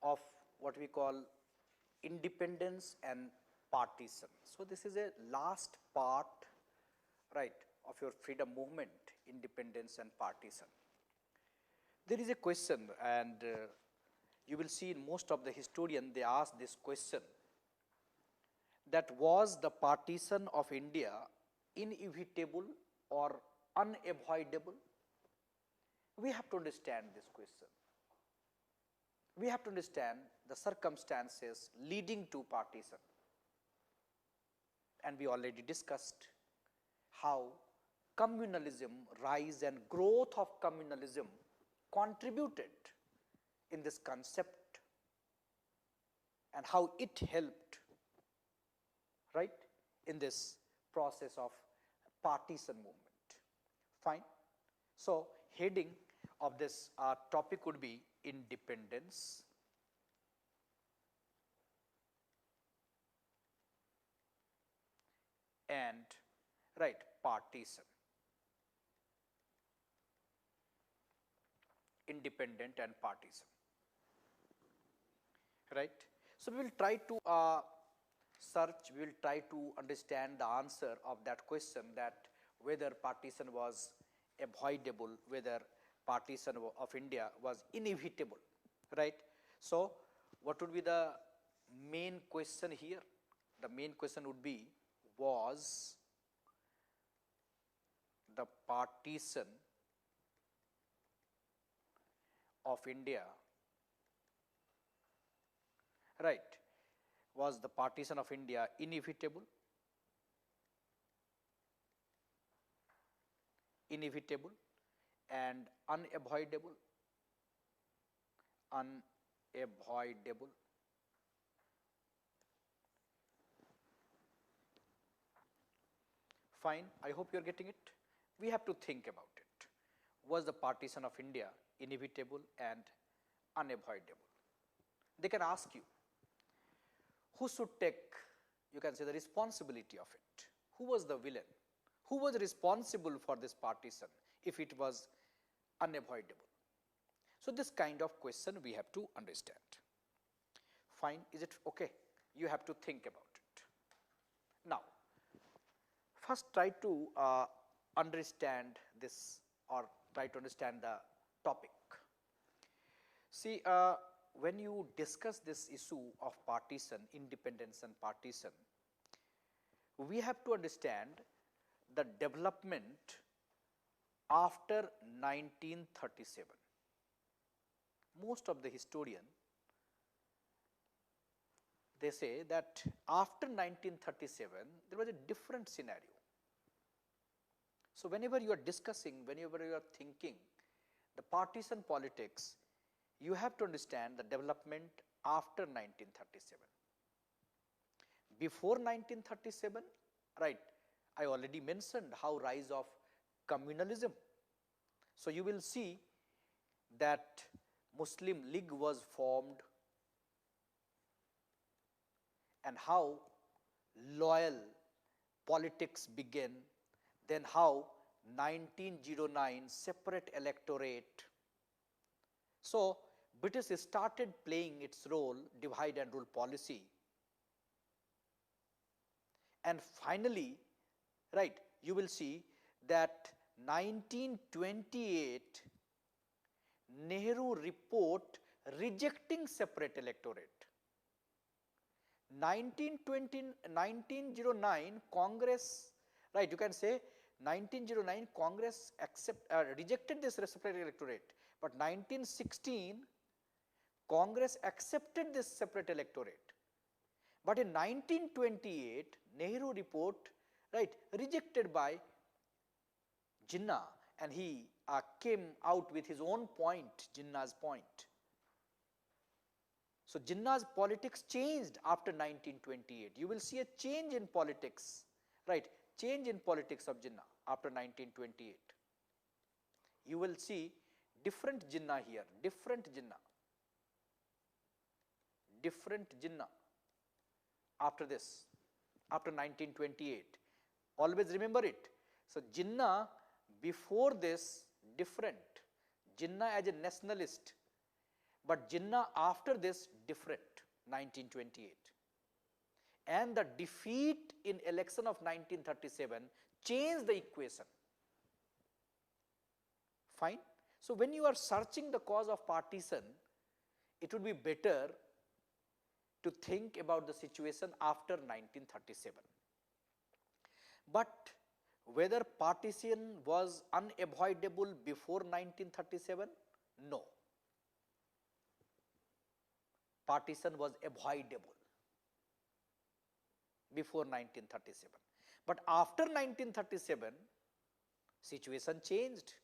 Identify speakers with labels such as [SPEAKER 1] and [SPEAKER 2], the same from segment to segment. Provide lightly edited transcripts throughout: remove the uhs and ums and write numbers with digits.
[SPEAKER 1] of what we call independence and partition. So, this is a last part, right, of your freedom movement, independence and partition. There is a question, and you will see in most of the historian they ask this question, that was the partition of India inevitable or unavoidable? We have to understand this question. We have to understand the circumstances leading to partition. And we already discussed how communalism, rise and growth of communalism contributed in this concept and how it helped, right, in this process of partition movement. Fine. So, heading of this topic would be independence, and, right, partition. Independent and partition, right. So, we will try to search, we will try to understand the answer of that question, that whether partition was avoidable, whether partition of India was inevitable, right. So, what would be the main question here? The main question would be, was the partition of India, right, was the partition of India inevitable, and unavoidable, Fine, I hope you are getting it. We have to think about it. Was the partition of India inevitable and unavoidable? They can ask you, who should take, you can say, the responsibility of it? Who was the villain? Who was responsible for this partition if it was unavoidable? So, this kind of question we have to understand. Fine, is it okay? You have to think about it. Now, first try to understand this, or try to understand the topic. See, when you discuss this issue of partition, independence and partition, we have to understand the development after 1937. Most of the historian, they say that after 1937 there was a different scenario. So, whenever you are discussing, whenever you are thinking the partition politics, you have to understand the development after 1937. Before 1937, right, I already mentioned how rise of communalism. So, you will see that Muslim League was formed, and how loyal politics began, then how 1909 separate electorate. So, British started playing its role, divide and rule policy, and finally, right, you will see that 1928 Nehru report rejecting separate electorate. 1909 Congress, right, you can say 1909 Congress rejected this separate electorate, but 1916 Congress accepted this separate electorate. But in 1928 Nehru report, right, rejected by Jinnah, and he came out with his own point, Jinnah's point. So, Jinnah's politics changed after 1928. You will see a change in politics, right, change in politics of Jinnah after 1928. You will see different Jinnah here, different Jinnah after this, after 1928. Always remember it. So, Jinnah before this different, Jinnah as a nationalist, But Jinnah after this different, 1928. And the defeat in election of 1937 changed the equation. Fine. So when you are searching the cause of partition, it would be better to think about the situation after 1937. But whether partition was unavoidable before 1937? No. Partition was avoidable before 1937. But after 1937, situation changed.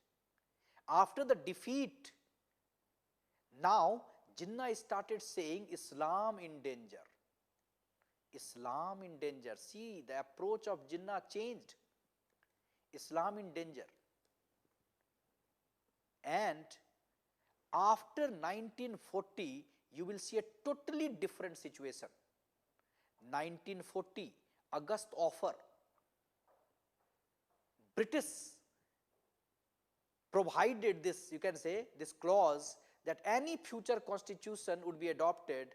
[SPEAKER 1] After the defeat, now Jinnah started saying Islam in danger. Islam in danger. See, the approach of Jinnah changed. Islam in danger. And after 1940, you will see a totally different situation. 1940, August offer. British provided this, you can say, this clause that any future constitution would be adopted,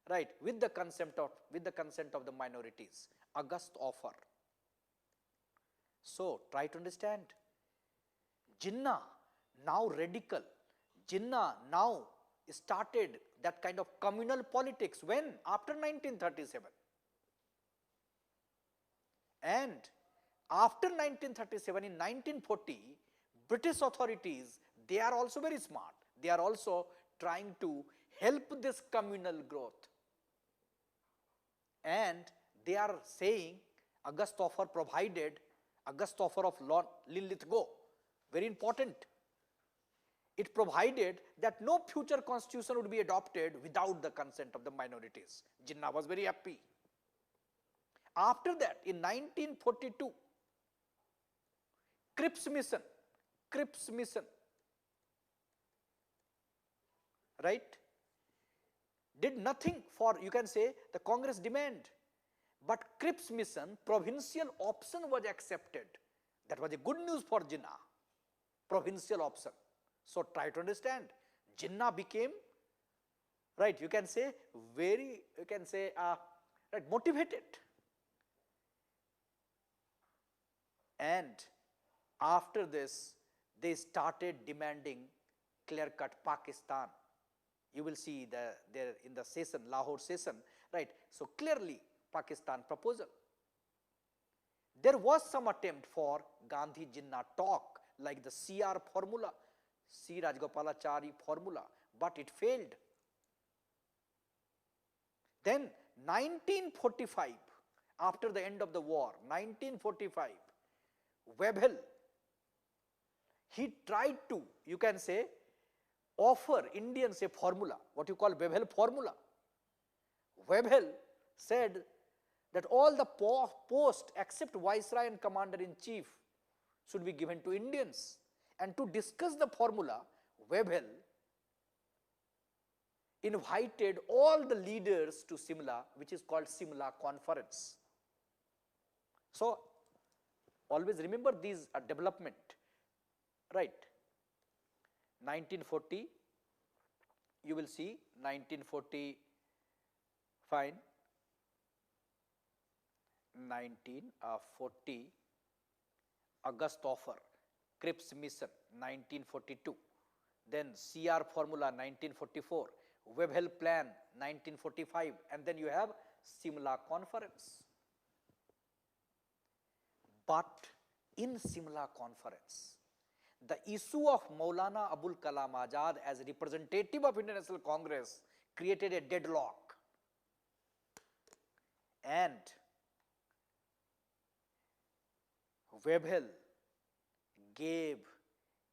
[SPEAKER 1] right, with the consent of the minorities. August offer. So try to understand. Jinnah now radical. Jinnah now started that kind of communal politics. When? After 1937. And after 1937, in 1940, British authorities, they are also very smart. They are also trying to help this communal growth. And they are saying, August offer provided, August offer of Linlithgow, very important. It provided that no future constitution would be adopted without the consent of the minorities. Jinnah was very happy. After that, in 1942, Cripps Mission, right, did nothing for, you can say, the Congress demand. But Cripps Mission, provincial option was accepted. That was a good news for Jinnah, provincial option. So try to understand, Jinnah became, right, you can say, very, you can say, right, motivated. And after this, they started demanding clear-cut Pakistan. You will see there in the session, Lahore session, right. So clearly Pakistan proposal. There was some attempt for Gandhi-Jinnah talk, like the CR formula, C. Rajagopalachari formula, but it failed. Then 1945, after the end of the war, 1945, Webber, he tried to, you can say, offer Indians a formula, what you call Webber formula. Webber said that all the posts except Viceroy and Commander-in-Chief should be given to Indians. And to discuss the formula, Webber invited all the leaders to Simla, which is called Simla Conference. So always remember these development, right. 1940, you will see 1940, fine, 1940, August offer, Cripps Mission 1942, then CR formula 1944, Webber plan 1945, and then you have Simla Conference. But in Simla Conference, the issue of Maulana Abul Kalam Azad as representative of Indian National Congress created a deadlock. And Webber gave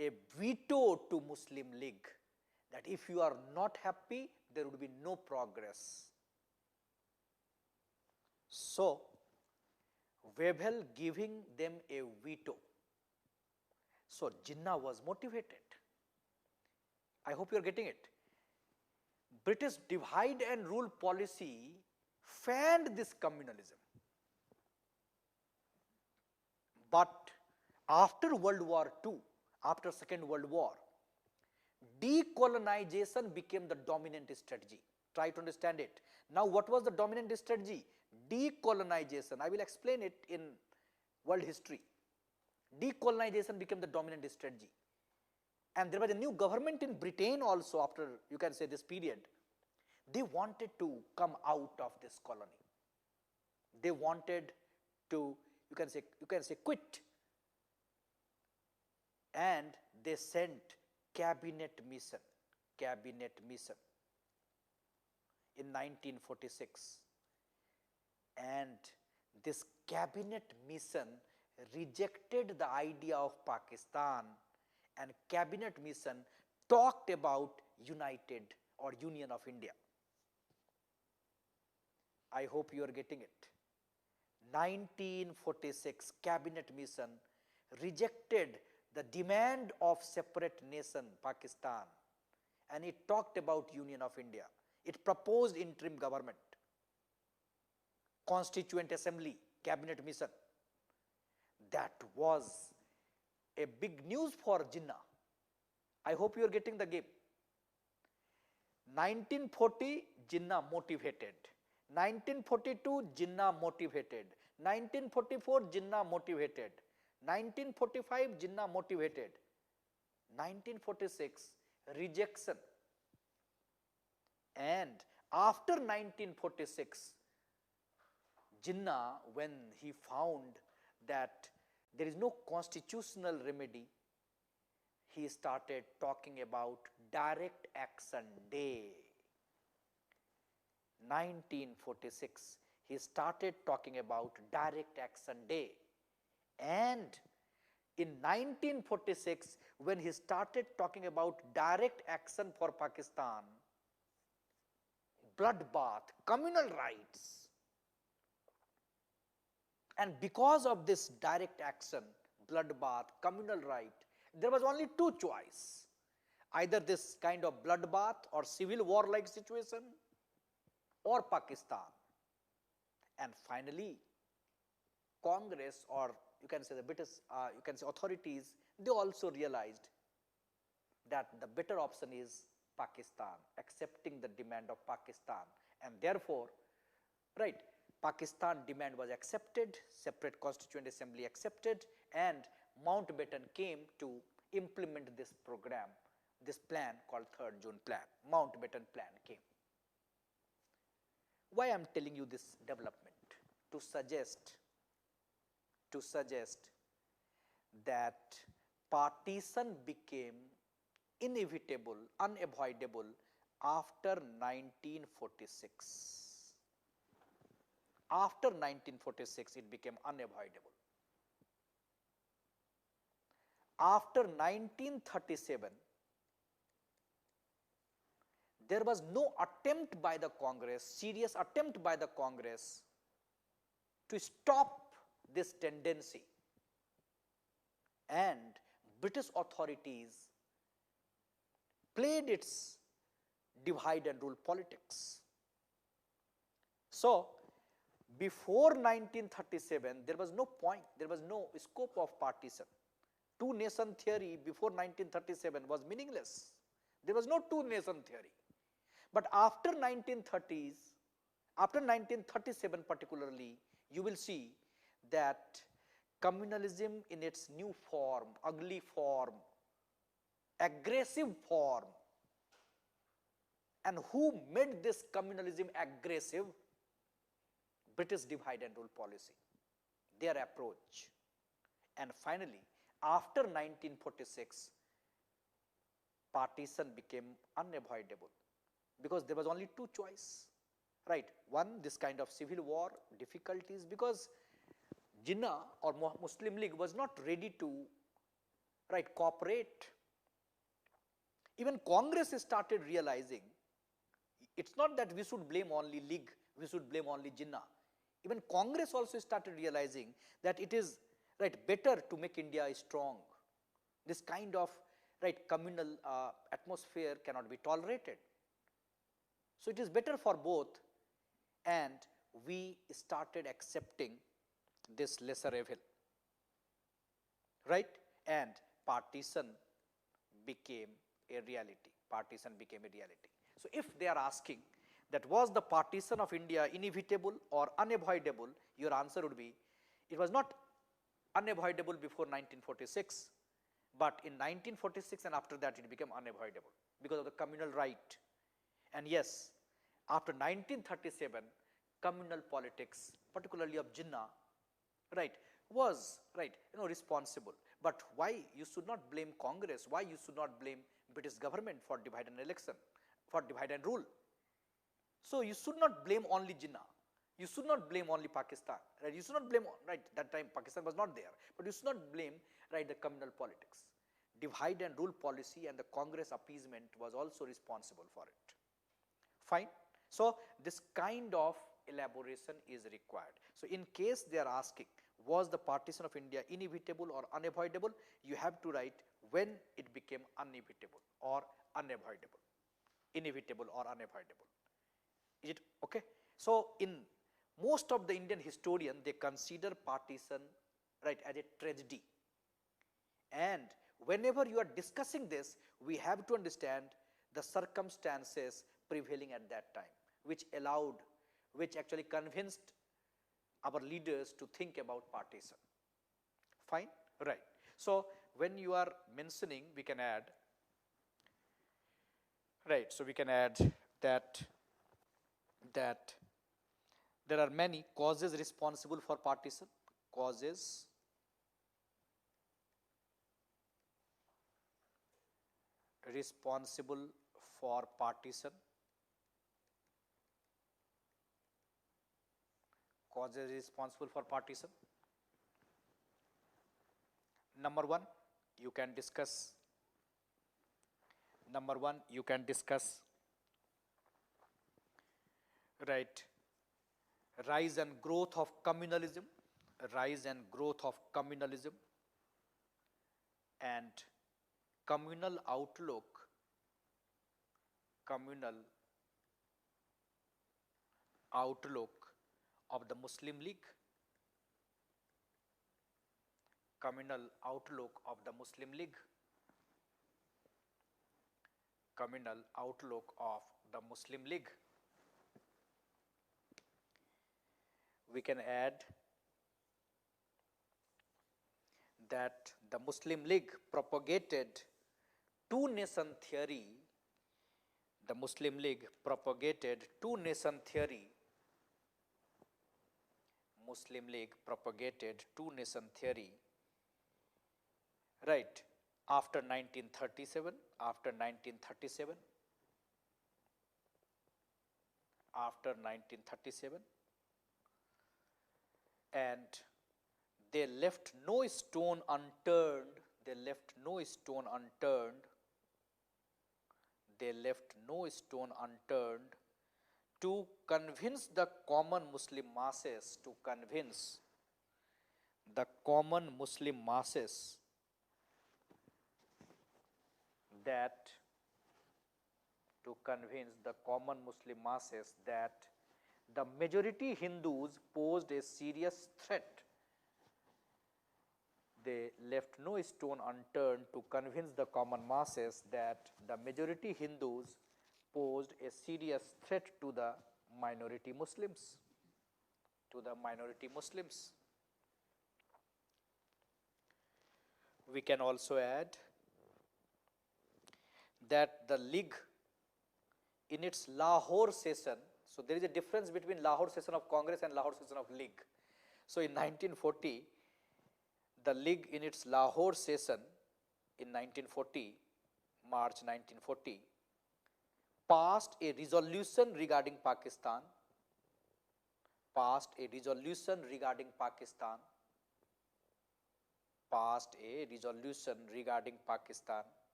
[SPEAKER 1] a veto to Muslim League that if you are not happy, there would be no progress. So Webber giving them a veto. So Jinnah was motivated. I hope you are getting it. British divide and rule policy fanned this communalism. But after World War II, after Second World War, decolonization became the dominant strategy. Try to understand it. Now, what was the dominant strategy? Decolonization. I will explain it in world history. Decolonization became the dominant strategy. And there was a new government in Britain also after, you can say, this period. They wanted to come out of this colony. They wanted to, you can say quit. And they sent cabinet mission in 1946. And this cabinet mission rejected the idea of Pakistan, and cabinet mission talked about united or Union of India. I hope you are getting it. 1946 cabinet mission rejected the demand of separate nation Pakistan, and it talked about Union of India. It proposed interim government, Constituent Assembly, cabinet mission. That was a big news for Jinnah. I hope you are getting the game. 1940 Jinnah motivated, 1942 Jinnah motivated, 1944 Jinnah motivated, 1945 Jinnah motivated, 1946 rejection. And after 1946, Jinnah, when he found that there is no constitutional remedy, he started talking about Direct Action Day. 1946, he started talking about Direct Action Day. And in 1946, when he started talking about direct action for Pakistan, bloodbath, communal rights, and because of this direct action, bloodbath, communal right, there was only two choices: either this kind of bloodbath or civil war like situation, or Pakistan. And finally, Congress, or you can say the British, you can say authorities, they also realized that the better option is Pakistan, accepting the demand of Pakistan. And therefore, right, Pakistan demand was accepted, separate Constituent Assembly accepted, and Mountbatten came to implement this program, this plan called 3rd June Plan. Mountbatten Plan came. Why I am telling you this development? To suggest that partition became inevitable, unavoidable after 1946. After 1946, it became unavoidable. After 1937, there was no attempt by the Congress, serious attempt by the Congress to stop this tendency, and British authorities played its divide and rule politics. So, before 1937, there was no point, there was no scope of partition. Two-nation theory before 1937 was meaningless. There was no two-nation theory. But after 1930s, after 1937 particularly, you will see that communalism in its new form, ugly form, aggressive form. And who made this communalism aggressive? British divide and rule policy, their approach. And finally, after 1946, partition became unavoidable, because there was only two choices, right? One, this kind of civil war, difficulties, because Jinnah or Muslim League was not ready to, right, cooperate. Even Congress started realizing, it's not that we should blame only League, we should blame only Jinnah. Even Congress also started realizing that it is, right, better to make India strong. This kind of, right, communal atmosphere cannot be tolerated. So it is better for both, and we started accepting this lesser evil, right? And partition became a reality. Partition became a reality. So if they are asking that was the partition of India inevitable or unavoidable, your answer would be it was not unavoidable before 1946, but in 1946 and after that it became unavoidable because of the communal right. And yes, after 1937, communal politics, particularly of Jinnah, right, was right, responsible. But why you should not blame Congress? Why you should not blame British government for divide and election, for divide and rule? So you should not blame only Jinnah. You should not blame only Pakistan. Right? You should not blame, right, that time Pakistan was not there. But you should not blame, right, the communal politics. Divide and rule policy and the Congress appeasement was also responsible for it. Fine. So this kind of elaboration is required. So in case they are asking, was the partition of India inevitable or unavoidable, you have to write when it became inevitable or unavoidable. Inevitable or unavoidable. Is it okay? So in most of the Indian historians, they consider partition, right, as a tragedy. And whenever you are discussing this, we have to understand the circumstances prevailing at that time, which actually convinced our leaders to think about partition. Fine? Right. So when you are mentioning, we can add, right, so we can add that there are many causes responsible for partition, causes responsible for partition, causes responsible for partition. Number one, you can discuss. Right, rise and growth of communalism, and communal outlook of the Muslim League, communal outlook of the Muslim League, communal outlook of the Muslim League. We can add that the Muslim League propagated two-nation theory. The Muslim League propagated two-nation theory. Muslim League propagated two-nation theory. Right, after 1937, after 1937, and they left no stone unturned. They left no stone unturned to convince the common Muslim masses, that the majority Hindus posed a serious threat. They left no stone unturned to convince the common masses that the majority Hindus posed a serious threat to the minority Muslims. We can also add that the League in its Lahore session, so there is a difference between Lahore session of Congress and Lahore session of League. So in 1940, the League in its Lahore session in 1940, March 1940, passed a resolution regarding Pakistan,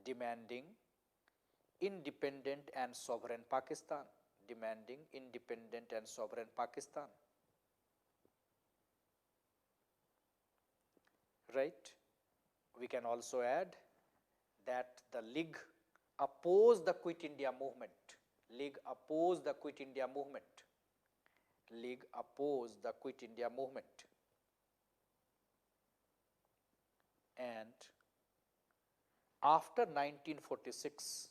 [SPEAKER 1] demanding independent and sovereign Pakistan, Right. We can also add that the League opposed the Quit India movement. And After 1946,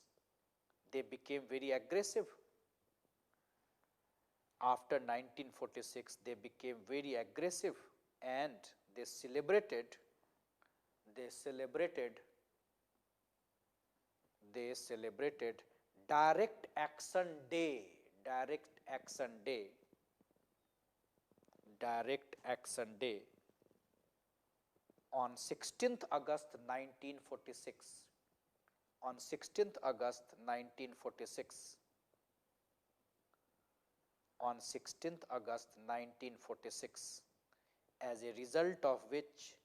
[SPEAKER 1] they became very aggressive. After 1946, they became very aggressive and they celebrated, they celebrated, they celebrated Direct Action Day, Direct Action Day, Direct Action Day on 16th August 1946. On 16th August 1946. On 16th August 1946, as a result of which,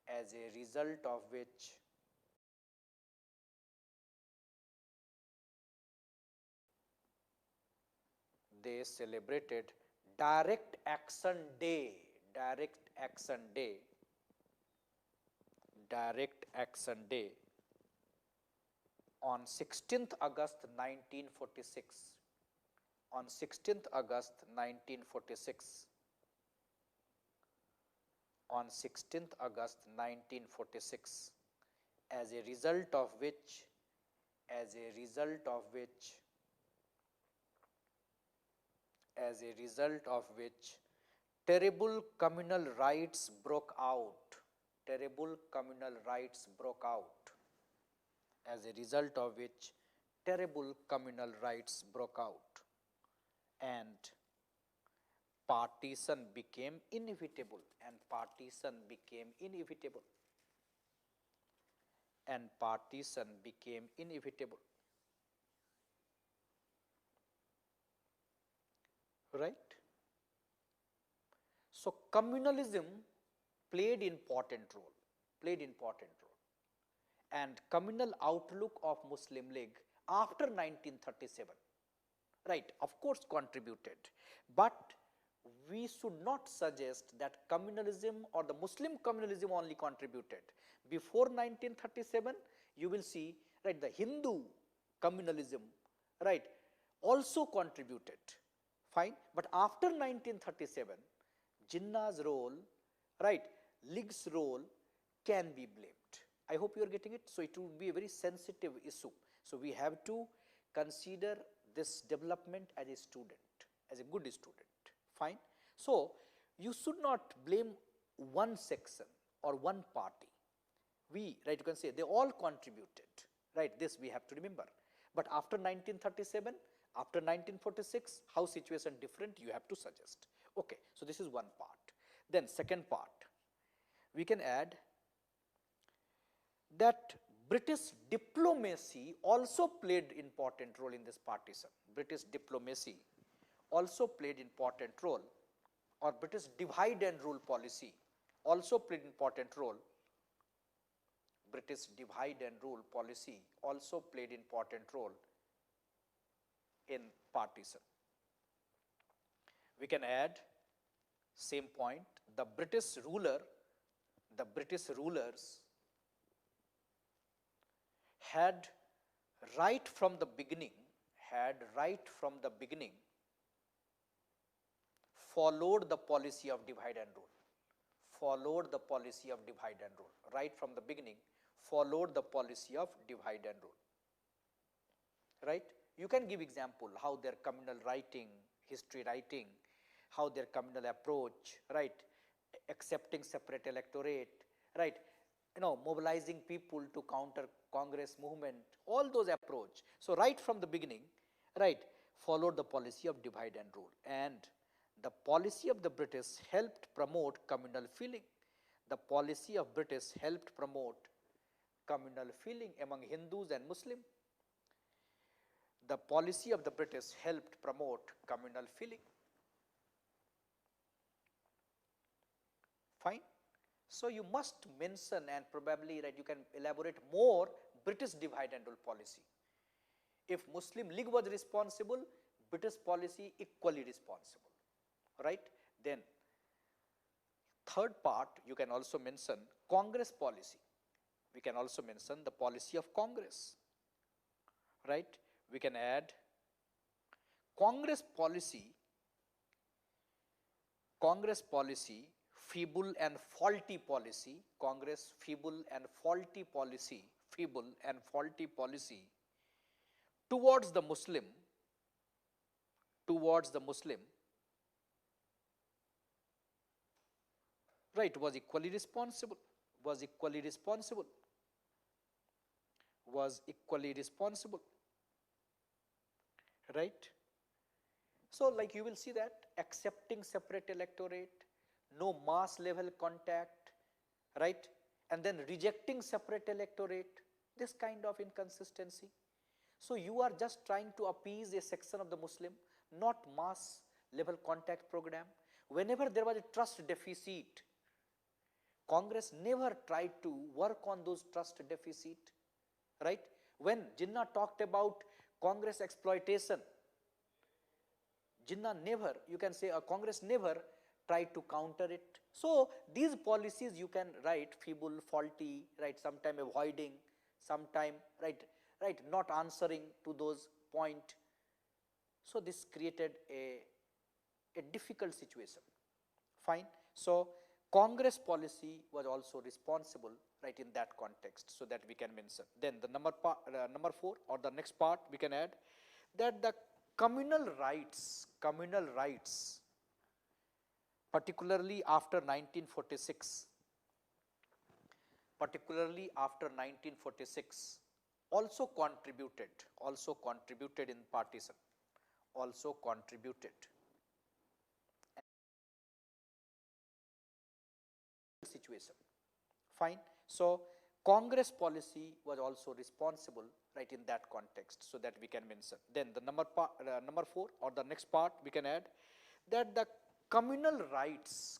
[SPEAKER 1] as a result of which, they celebrated Direct Action Day, Direct Action Day, Direct Action Day on 16th August 1946. On 16th August 1946. On 16th August 1946, as a result of which, as a result of which, as a result of which, terrible communal riots broke out, terrible communal riots broke out, as a result of which, terrible communal riots broke out, and partition became inevitable, and partition became inevitable, and partition became inevitable. Right? So communalism played important role, played important role, and communal outlook of Muslim League after 1937, right, of course contributed, but we should not suggest that communalism or the Muslim communalism only contributed. Before 1937, you will see, right, the Hindu communalism, right, also contributed, fine, but after 1937, Jinnah's role, right, League's role can be blamed. I hope you are getting it. So it will be a very sensitive issue. So we have to consider this development as a student, as a good student, fine. So you should not blame one section or one party. We, right, you can say they all contributed, right, this we have to remember. But after 1937, after 1946, how situation different, you have to suggest. Okay, so this is one part. Then second part, we can add that British diplomacy also played important role in this partition. British diplomacy also played important role, or British divide and rule policy also played important role. British divide and rule policy also played important role in partition. We can add same point, the British ruler, the British rulers had right from the beginning, followed the policy of divide and rule, followed the policy of divide and rule, right from the beginning, followed the policy of divide and rule, right. You can give example how their communal writing, history writing, how their communal approach, right, accepting separate electorate, right, mobilizing people to counter Congress movement, all those approach. So right from the beginning, right, followed the policy of divide and rule, and the policy of the British helped promote communal feeling. The policy of British helped promote communal feeling among Hindus and Muslims. The policy of the British helped promote communal feeling. Fine. So you must mention, and probably, right, you can elaborate more, British divide and rule policy. If Muslim League was responsible, British policy equally responsible, right. Then third part, you can also mention Congress policy. We can also mention the policy of Congress, right. We can add Congress policy, feeble and faulty policy, Congress feeble and faulty policy, feeble and faulty policy towards the Muslim, right, was equally responsible, was equally responsible, was equally responsible, right? So like you will see that accepting separate electorate, no mass level contact, right, and then rejecting separate electorate, this kind of inconsistency. So you are just trying to appease a section of the Muslim, not mass level contact program. Whenever there was a trust deficit, Congress never tried to work on those trust deficit, right? When Jinnah talked about Congress exploitation, Jinnah never, you can say Congress never tried to counter it. So these policies you can write feeble, faulty, right, sometime avoiding, sometime, right, not answering to those point. So this created a difficult situation. Fine. So Congress policy was also responsible, right, in that context, so that we can mention. Then the number 4 or the next part we can add that the communal rights, particularly after 1946, also contributed in partition, also contributed situation. Fine. So Congress policy was also responsible, right, in that context, so that we can mention. Then the number 4 or the next part we can add that the communal rights,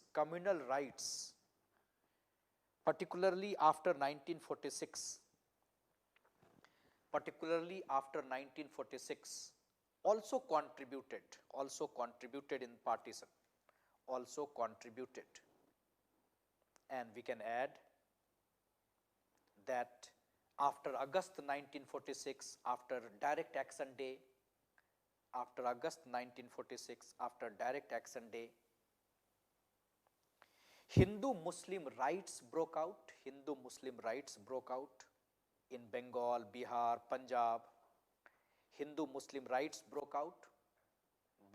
[SPEAKER 1] particularly after 1946, also contributed in partition, also contributed, and we can add that after August 1946, after Direct Action Day, Hindu-Muslim riots broke out, in Bengal, Bihar, Punjab. Hindu-Muslim riots broke out,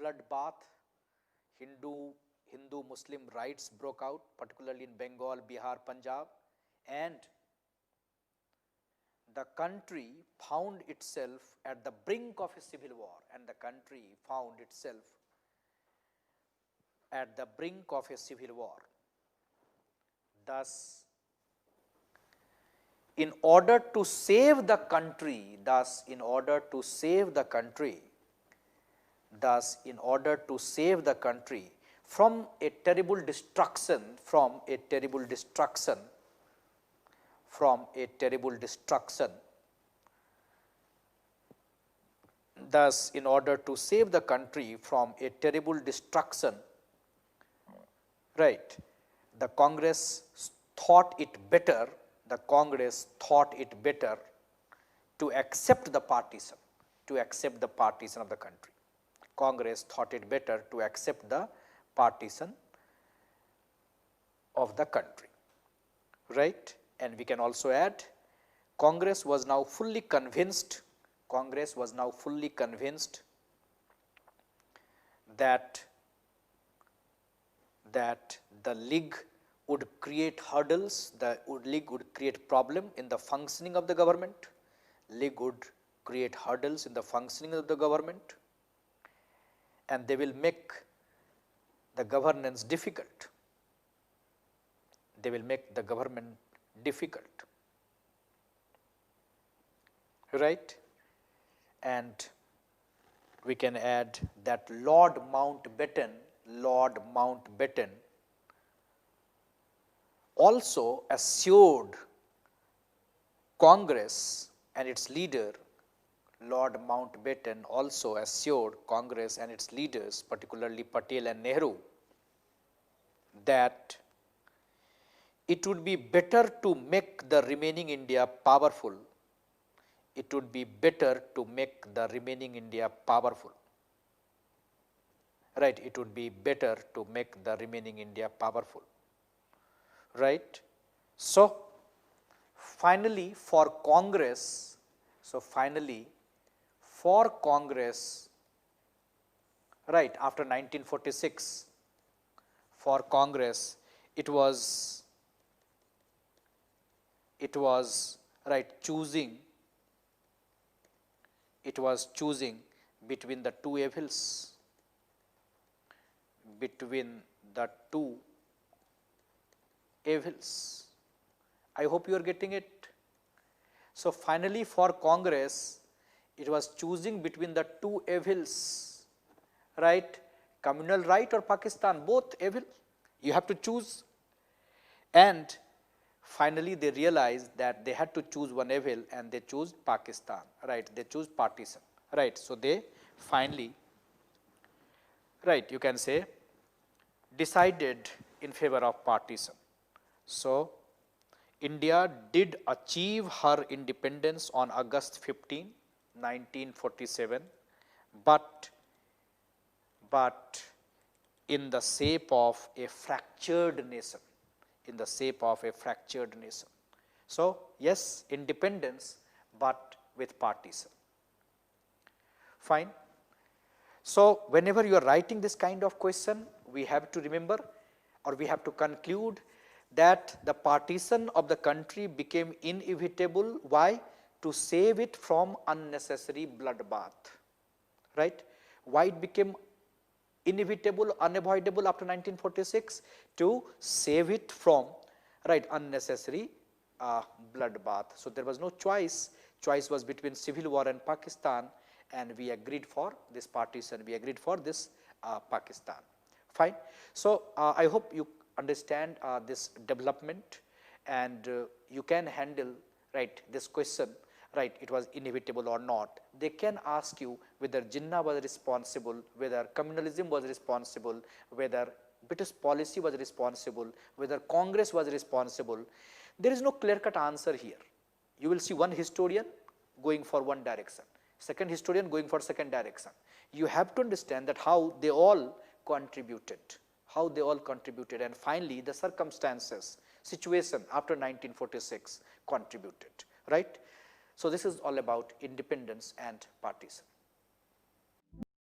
[SPEAKER 1] bloodbath, Hindu-Muslim riots broke out, particularly in Bengal, Bihar, Punjab, and the country found itself at the brink of a civil war, Thus, in order to save the country, from a terrible destruction, right, the Congress thought it better to accept the partition, of the country. Congress thought it better to accept the partition of the country, right? And we can also add Congress was now fully convinced that the League would create hurdles, the League would create problem in the functioning of the government, and they will make the governance difficult. Right? And we can add that Lord Mountbatten also assured Congress and its leader, particularly Patel and Nehru, that it would be better to make the remaining India powerful. Right, it would be better to make the remaining India powerful. Right. So finally for Congress, so finally for Congress, right, after 1946, for Congress, it was right choosing between the two evils, I hope you are getting it. So finally for Congress, it was choosing between the two evils, right, communal right or Pakistan, both evil, you have to choose. And finally they realized that they had to choose one evil and they chose Pakistan, right, they choose partition, right. So they finally, right, you can say decided in favor of partition. So India did achieve her independence on August 15, 1947, but in the shape of a fractured nation, So yes, independence, but with partition. Fine. So whenever you are writing this kind of question, we have to remember or we have to conclude that the partition of the country became inevitable. Why? To save it from unnecessary bloodbath, right. Why it became inevitable, unavoidable after 1946? To save it from, right, unnecessary bloodbath. So there was no choice was between civil war and Pakistan, and we agreed for this partition, we agreed for this Pakistan. Fine. So I hope you understand this development, and you can handle, right, this question, right, it was inevitable or not. They can ask you whether Jinnah was responsible, whether communalism was responsible, whether British policy was responsible, whether Congress was responsible. There is no clear-cut answer here. You will see one historian going for one direction, second historian going for second direction. You have to understand that how they all contributed, and finally the circumstances, situation after 1946 contributed, right. So this is all about independence and partition.